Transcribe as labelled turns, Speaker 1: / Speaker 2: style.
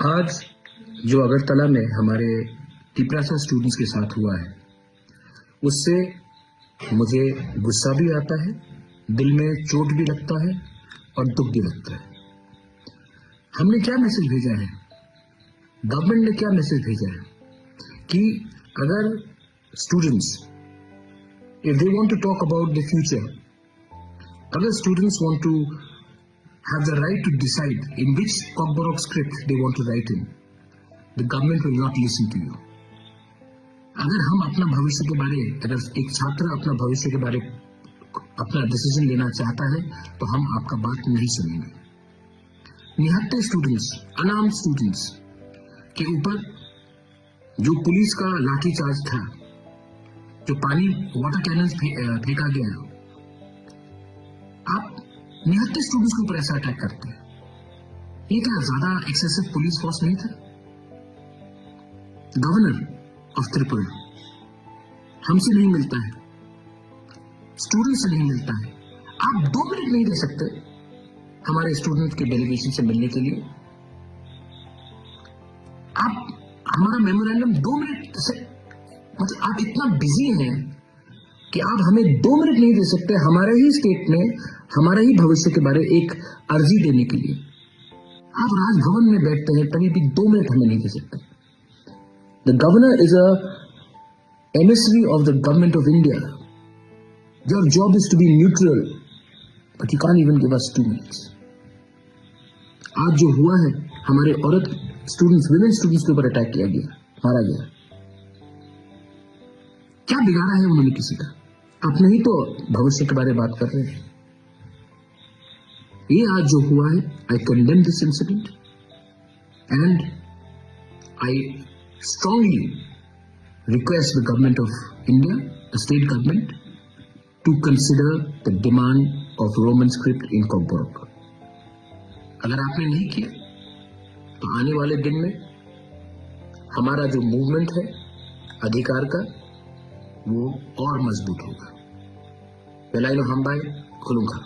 Speaker 1: आज जो अगरतला में हमारे टिपरासा स्टूडेंट्स के साथ हुआ है, उससे मुझे गुस्सा भी आता है, दिल में चोट भी लगता है और दुख भी लगता है। हमने क्या मैसेज भेजा है, गवर्नमेंट ने क्या मैसेज भेजा है कि अगर students if they want to talk about the future, अगर students want to have the right to decide in which Cockburrock script they want to write in, the government will not listen to you. अगर हम अपना भविष्य के बारे, अगर एक छात्र अपना भविष्य के बारे अपना डिसीजन लेना चाहता है तो हम आपका बात नहीं सुनेंगे। निहत्ते स्टूडेंट्स, अनार्म्ड स्टूडेंट्स के ऊपर जो पुलिस का लाठीचार्ज था, जो पानी वाटर कैनन फेंका गया, आप निहत्ते स्टूडेंट्स के ऊपर ऐसा अटैक करते हैं, ये क्या ज्यादा एक्सेसिव पुलिस फोर्स नहीं था? गवर्नर ऑफ त्रिपुरा हमसे नहीं मिलता है, स्टूडेंट से नहीं मिलता है, आप 2 मिनट नहीं दे सकते हमारे स्टूडेंट के डेलीगेशन से मिलने के लिए? आप हमारा मेमोरेंडम 2 मिनट से, मतलब आप इतना बिजी हैं कि आप हमें 2 मिनट नहीं दे सकते हमारे ही स्टेट में हमारे ही भविष्य के बारे एक अर्जी देने के लिए। आप राजभवन में बैठते हैं तभी भी 2 मिनट हमें नहीं दे सकते। The governor is a emissary of the government of India. Your job is to be neutral, but you can't even give us 2 minutes. आज जो हुआ है, हमारे औरत स्टूडेंट्स, विमेन स्टूडेंट्स के ऊपर अटैक किया गया, मारा गया, क्या बिगाड़ा है उन्होंने किसी का? अपने ही तो भविष्य के बारे में बात कर रहे हैं। ये आज जो हुआ है, I condemn this incident and I strongly request the government of India, the state government, to consider the demand of Roman script in Kokborok. अगर आपने नहीं किया तो आने वाले दिन में हमारा जो मूवमेंट है अधिकार का, वो और मजबूत होगा। वेलाइनो हमबाई खुलूंगा।